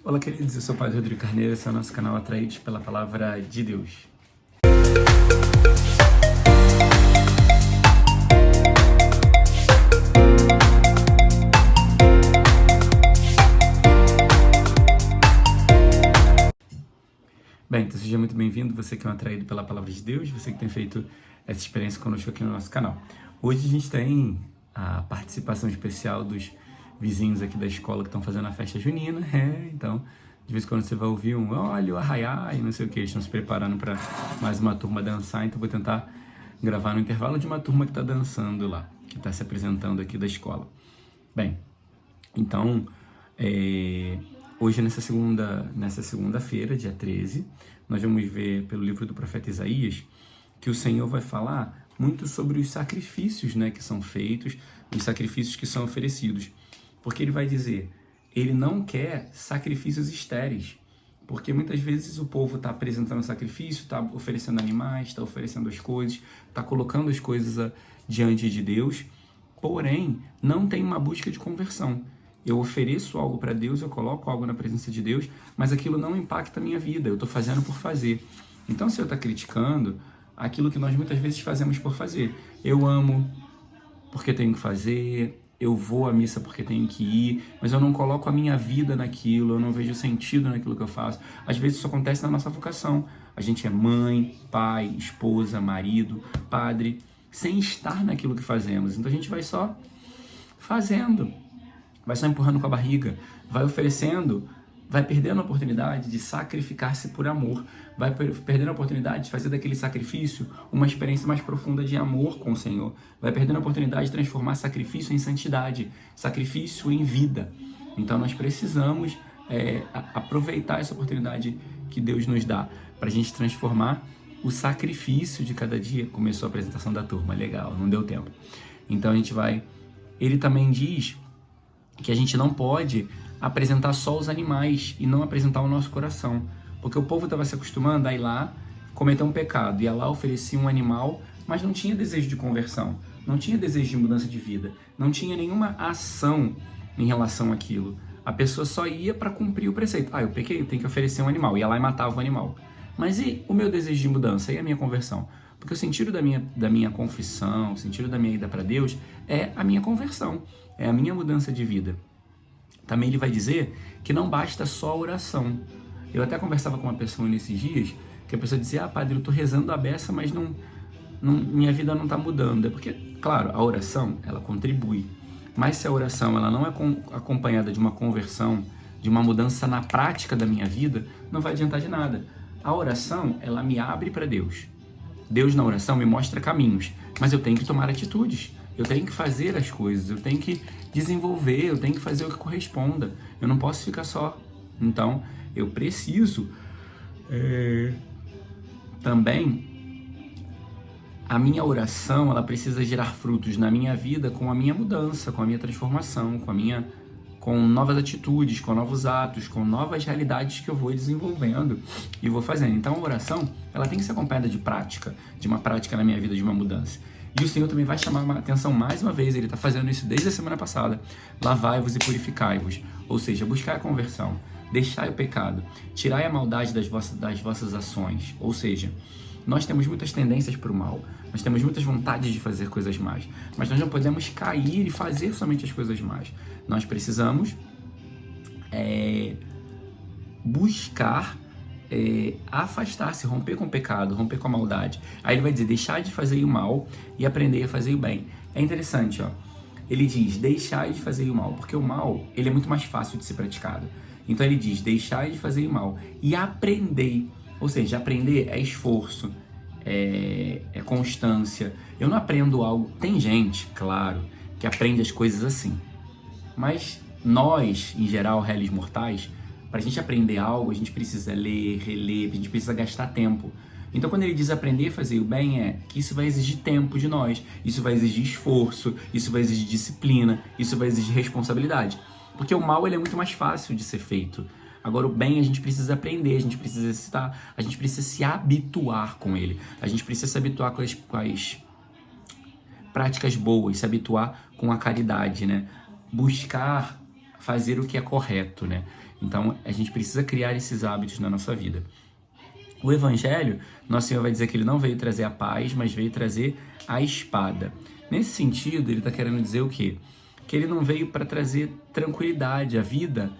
Olá, queridos, eu sou o Padre Rodrigo Carneiro, esse é o nosso canal Atraídos pela Palavra de Deus. Bem, então seja muito bem-vindo, você que é um atraído pela Palavra de Deus, você que tem feito essa experiência conosco aqui no nosso canal. Hoje a gente tem a participação especial dos vizinhos aqui da escola que estão fazendo a festa junina, então de vez em quando você vai ouvir um olha o arraiá e não sei o que, eles estão se preparando para mais uma turma dançar, então vou tentar gravar no intervalo de uma turma que está dançando lá, que está se apresentando aqui da escola. Bem, então, hoje nessa segunda-feira, dia 13, nós vamos ver pelo livro do profeta Isaías que o Senhor vai falar muito sobre os sacrifícios, que são feitos, os sacrifícios que são oferecidos. Porque ele vai dizer, ele não quer sacrifícios estéreis, porque muitas vezes o povo está apresentando sacrifício, está oferecendo animais, está oferecendo as coisas, está colocando as coisas diante de Deus, porém não tem uma busca de conversão. Eu ofereço algo para Deus, eu coloco algo na presença de Deus, mas aquilo não impacta a minha vida, eu estou fazendo por fazer. Então, se eu estou criticando aquilo que nós muitas vezes fazemos por fazer, eu amo porque tenho que fazer, eu vou à missa porque tenho que ir, mas eu não coloco a minha vida naquilo, eu não vejo sentido naquilo que eu faço. Às vezes isso acontece na nossa vocação. A gente é mãe, pai, esposa, marido, padre, sem estar naquilo que fazemos. Então a gente vai só fazendo, vai só empurrando com a barriga, vai oferecendo, vai perdendo a oportunidade de sacrificar-se por amor, vai perdendo a oportunidade de fazer daquele sacrifício uma experiência mais profunda de amor com o Senhor, vai perdendo a oportunidade de transformar sacrifício em santidade, sacrifício em vida. Então nós precisamos aproveitar essa oportunidade que Deus nos dá para a gente transformar o sacrifício de cada dia. Começou a apresentação da turma, legal, não deu tempo. Então a gente vai... Ele também diz que a gente não pode apresentar só os animais e não apresentar o nosso coração, porque o povo estava se acostumando a ir lá cometer um pecado, ia lá, oferecia um animal, mas não tinha desejo de conversão, não tinha desejo de mudança de vida, não tinha nenhuma ação em relação àquilo. A pessoa só ia para cumprir o preceito. Eu pequei, eu tenho que oferecer um animal, ia lá e matava o animal. Mas e o meu desejo de mudança, e a minha conversão? Porque o sentido da minha confissão, o sentido da minha ida para Deus é a minha conversão, é a minha mudança de vida. Também ele vai dizer que não basta só a oração. Eu até conversava com uma pessoa nesses dias, que a pessoa dizia, padre, eu estou rezando a beça, mas minha vida não está mudando. É porque, claro, a oração, ela contribui. Mas se a oração ela não é acompanhada de uma conversão, de uma mudança na prática da minha vida, não vai adiantar de nada. A oração, ela me abre para Deus. Deus na oração me mostra caminhos, mas eu tenho que tomar atitudes. Eu tenho que fazer as coisas, eu tenho que desenvolver, eu tenho que fazer o que corresponda. Eu não posso ficar só. Então, eu preciso também... A minha oração, ela precisa gerar frutos na minha vida com a minha mudança, com a minha transformação, com novas atitudes, com novos atos, com novas realidades que eu vou desenvolvendo e vou fazendo. Então, a oração, ela tem que ser acompanhada de prática, de uma prática na minha vida, de uma mudança. E o Senhor também vai chamar a atenção mais uma vez, ele está fazendo isso desde a semana passada. Lavai-vos e purificai-vos, ou seja, buscar a conversão, deixai o pecado, tirai a maldade das vossas ações, ou seja, nós temos muitas tendências para o mal, nós temos muitas vontades de fazer coisas más, mas nós não podemos cair e fazer somente as coisas más. Nós precisamos buscar afastar-se, romper com o pecado, romper com a maldade. Aí ele vai dizer, deixar de fazer o mal e aprender a fazer o bem. É interessante, ele diz, deixai de fazer o mal, porque o mal, ele é muito mais fácil de ser praticado. Então ele diz, deixai de fazer o mal e aprendei. Ou seja, aprender é esforço, é constância. Eu não aprendo algo... Tem gente, claro, que aprende as coisas assim. Mas nós, em geral, réis mortais, para a gente aprender algo, a gente precisa ler, reler, a gente precisa gastar tempo. Então, quando ele diz aprender a fazer o bem, que isso vai exigir tempo de nós, isso vai exigir esforço, isso vai exigir disciplina, isso vai exigir responsabilidade. Porque o mal ele é muito mais fácil de ser feito. Agora, o bem a gente precisa aprender, a gente precisa exercitar, a gente precisa se habituar com ele, a gente precisa se habituar com as práticas boas, se habituar com a caridade, buscar fazer o que é correto, Então, a gente precisa criar esses hábitos na nossa vida. O Evangelho, Nosso Senhor vai dizer que ele não veio trazer a paz, mas veio trazer a espada. Nesse sentido, ele está querendo dizer o quê? Que ele não veio para trazer tranquilidade. A vida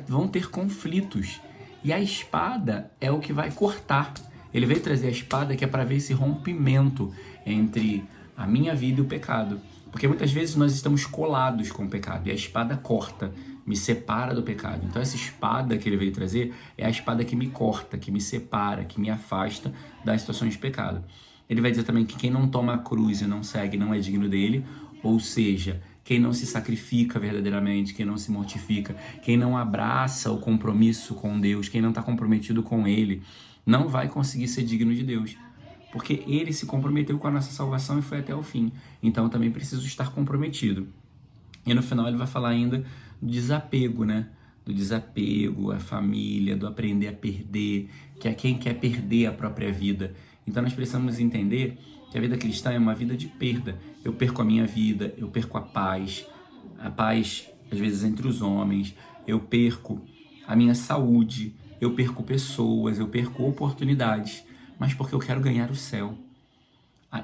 vão ter conflitos. E a espada é o que vai cortar. Ele veio trazer a espada que é para ver esse rompimento entre a minha vida e o pecado. Porque muitas vezes nós estamos colados com o pecado e a espada corta, me separa do pecado. Então essa espada que ele veio trazer é a espada que me corta, que me separa, que me afasta das situações de pecado. Ele vai dizer também que quem não toma a cruz e não segue não é digno dele, ou seja, quem não se sacrifica verdadeiramente, quem não se mortifica, quem não abraça o compromisso com Deus, quem não está comprometido com ele, não vai conseguir ser digno de Deus. Porque ele se comprometeu com a nossa salvação e foi até o fim. Então eu também preciso estar comprometido. E no final ele vai falar ainda do desapego, né? Do desapego, a família, do aprender a perder, que é quem quer perder a própria vida. Então nós precisamos entender que a vida cristã é uma vida de perda. Eu perco a minha vida, eu perco a paz às vezes entre os homens, eu perco a minha saúde, eu perco pessoas, eu perco oportunidades, mas porque eu quero ganhar o céu.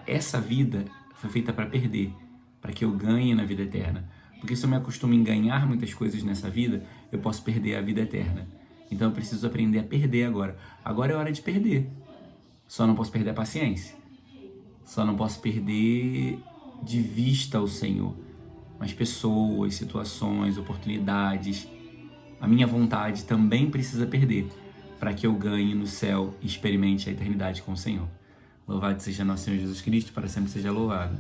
Essa vida foi feita para perder, para que eu ganhe na vida eterna. Porque se eu me acostumo em ganhar muitas coisas nessa vida, eu posso perder a vida eterna. Então eu preciso aprender a perder agora. Agora é hora de perder. Só não posso perder a paciência. Só não posso perder de vista o Senhor. Mas pessoas, situações, oportunidades, a minha vontade também precisa perder para que eu ganhe no céu e experimente a eternidade com o Senhor. Louvado seja nosso Senhor Jesus Cristo, para sempre seja louvado.